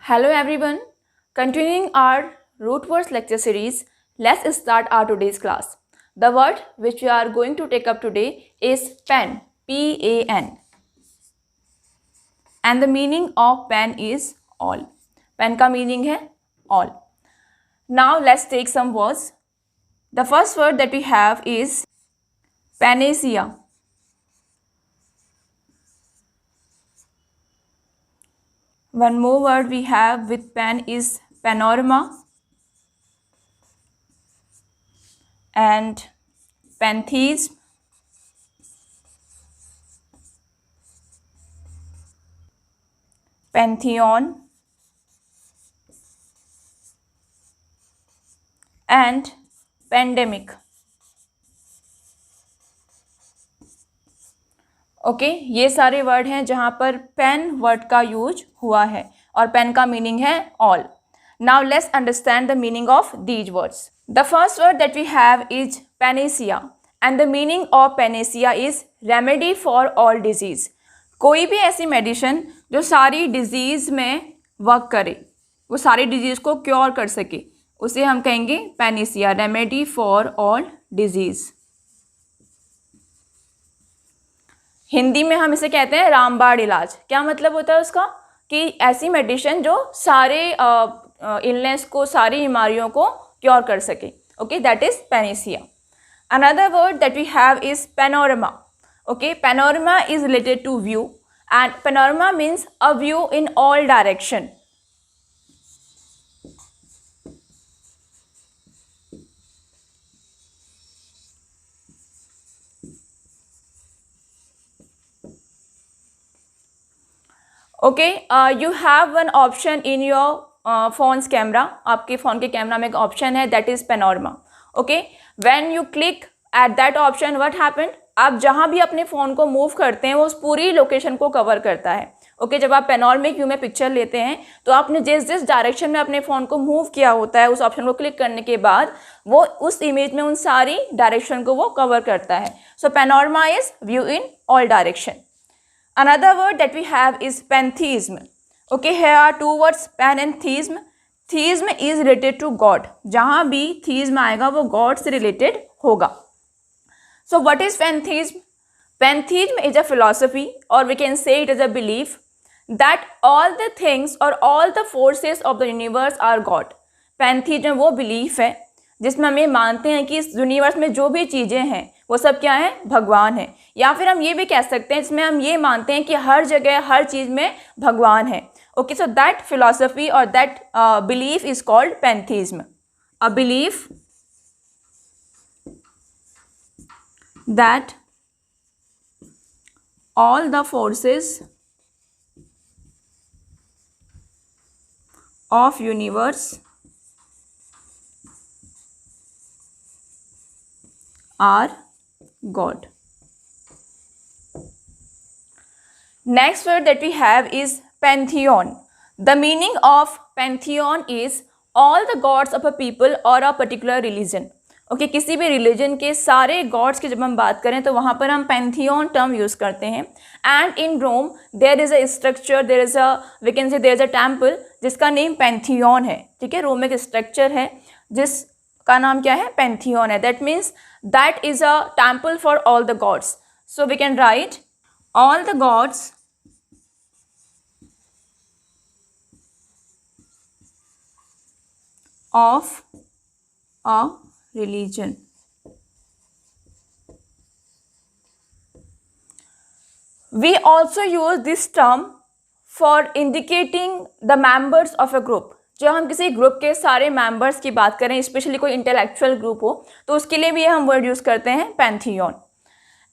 Hello everyone, continuing our root words lecture series, let's start our today's class. The word which we are going to take up today is pen, P-A-N. And the meaning of pen is all. Pen का meaning है all. Now let's take some words. The first word that we have is panacea. One more word we have with pen is panorama and pantheism, pantheon and pandemic. Okay ये सारे word हैं जहाँ पर pen word का use हुआ है और pen का मीनिंग है all. Now let's understand the meaning of these words. The first word that we have is panacea and the meaning of panacea is remedy for all disease. कोई भी ऐसी medicine जो सारी डिजीज़ में work करे, वो सारी डिजीज़ को क्योर कर सके, उसे हम कहेंगे Panacea, remedy for all disease. Hindi में हम इसे कहते हैं रामबाण इलाज. क्या मतलब होता है उसका? कि ऐसी मेडिसिन जो सारे इलनेस को, सारी बीमारियों को क्योर कर सके. Okay, that is panacea. Another word that we have is panorama. Okay, panorama is related to view and panorama means a view in all direction. Okay, you have one option in your phones camera. आपके phone के camera में एक option है that is panorama. Okay, when you click at that option what happened, आप जहाँ भी अपने phone को मूव करते हैं वो उस पूरी लोकेशन को कवर करता है. ओके, जब आप पैनोरमिक व्यू में पिक्चर लेते हैं तो आपने जिस जिस डायरेक्शन में अपने फ़ोन को मूव किया होता है, उस ऑप्शन को क्लिक करने के बाद वो उस इमेज में उन सारी डायरेक्शन को वो कवर करता है. So panorama is view in all direction. Another word that we have is pantheism. Okay, here are two words, pan and theism. Theism is related to God. जहाँ भी theism आएगा वो God से related होगा. So what is pantheism? Pantheism is a philosophy, or we can say it as a belief that all the things or all the forces of the universe are God. Pantheism वो belief है जिसमें हम ये मानते हैं कि इस universe में जो भी चीज़ें हैं वो सब क्या है? भगवान है. या फिर हम ये भी कह सकते हैं जिसमें हम ये मानते हैं कि हर जगह हर चीज़ में भगवान है. ओके, सो दैट फिलॉसफी और that belief is called pantheism. A belief that all the forces of universe are God. Next word that we have is pantheon. The meaning of pantheon is all the gods of a people or a particular religion. Okay, किसी भी religion के सारे God's की जब हम बात करें तो वहाँ पर हम पैंथियन टर्म यूज़ करते हैं. And in Rome there is a structure, there is a, we can say there is a temple जिसका नेम पैंथियन है. ठीक है, रोम में एक स्ट्रक्चर है जिसका नाम क्या है? पैंथियन है. That means that is a temple for all the gods. So we can write all the gods of a religion. We also use this term for indicating the members of a group. जब हम किसी group के सारे members की बात करें, specially कोई intellectual group हो, तो उसके लिए भी हम वर्ड यूज़ करते हैं pantheon.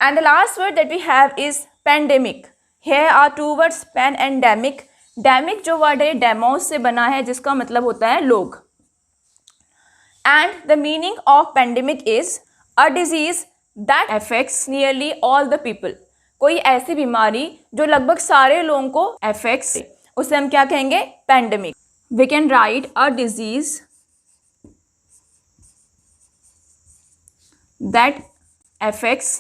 And the last word that we have is pandemic. Here are two words, pan and demic. Demic जो वर्ड है डेमोस से बना है जिसका मतलब होता है लोग. And the meaning of pandemic is a disease that affects nearly all the people. कोई ऐसी बीमारी जो लगभग सारे लोगों को अफेक्ट्स, उसे हम क्या कहेंगे? Pandemic. We can write a disease that affects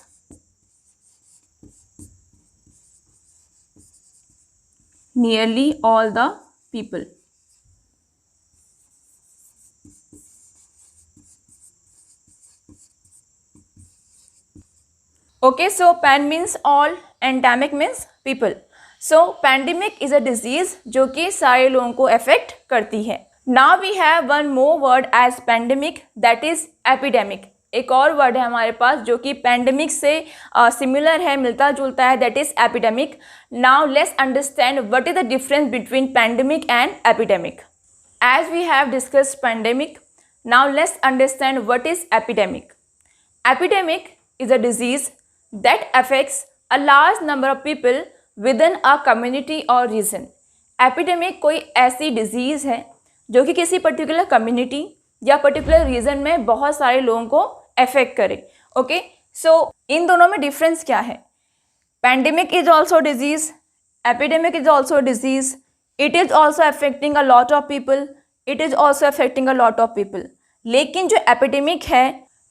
nearly all the people. Okay, so pan means all, endemic means people. So pandemic is a disease जो कि सारे लोगों को affect करती है. Now we have one more word as pandemic, that is epidemic. एक और word है हमारे पास जो कि पैंडेमिक से सिमिलर है, मिलता जुलता है, that is epidemic. Now let's understand what is the difference between pandemic and epidemic. As we have discussed pandemic, now let's understand what is epidemic. Epidemic is a disease that affects a large number of people within a community और region. Epidemic कोई ऐसी disease है जो कि किसी particular community या particular region में बहुत सारे लोगों को अफेक्ट करे. ओके, सो इन दोनों में डिफरेंस क्या है? Pandemic is also disease, epidemic is also disease, it is also affecting a lot of people, it is also affecting a lot of people. लेकिन जो एपिडेमिक है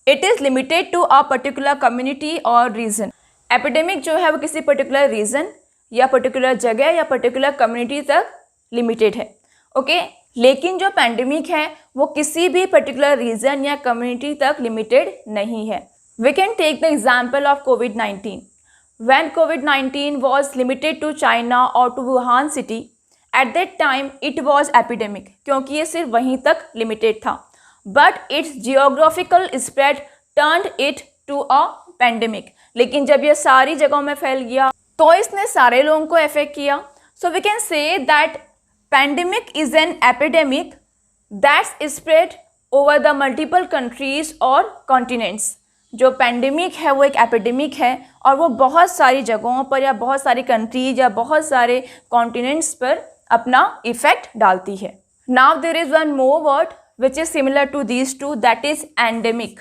it is limited to a particular community और region. Epidemic जो है वो किसी particular reason या particular जगह या पर्टिकुलर कम्युनिटी तक लिमिटेड है. ओके, लेकिन जो पैंडेमिक है वो किसी भी पर्टिकुलर रीजन या कम्युनिटी तक लिमिटेड नहीं है. We can take the example of covid. When covid was limited to China और to Wuhan city, at that time it was epidemic, क्योंकि ये सिर्फ वहीं तक लिमिटेड था. But it's geographical spread turned it to a pandemic. लेकिन जब ये सारी जगहों में फैल गया तो इसने सारे लोगों को अफेक्ट किया. So we can say that pandemic is an epidemic that's spread over the multiple countries और continents. जो पैंडेमिक है वो एक एपिडेमिक है और वो बहुत सारी जगहों पर या बहुत सारी कंट्रीज या बहुत सारे कॉन्टिनेंट्स पर अपना इफेक्ट डालती है. Now there is one more word which is similar to these two, that is endemic.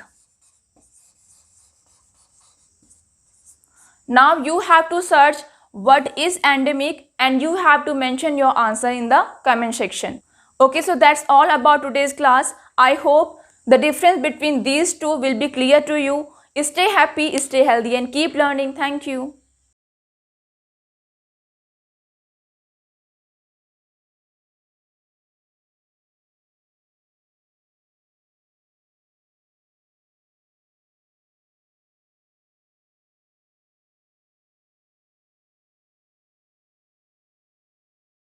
Now you have to search what is endemic and you have to mention your answer in the comment section. Okay, so that's all about today's class. I hope the difference between these two will be clear to you. Stay happy, stay healthy and keep learning. Thank you.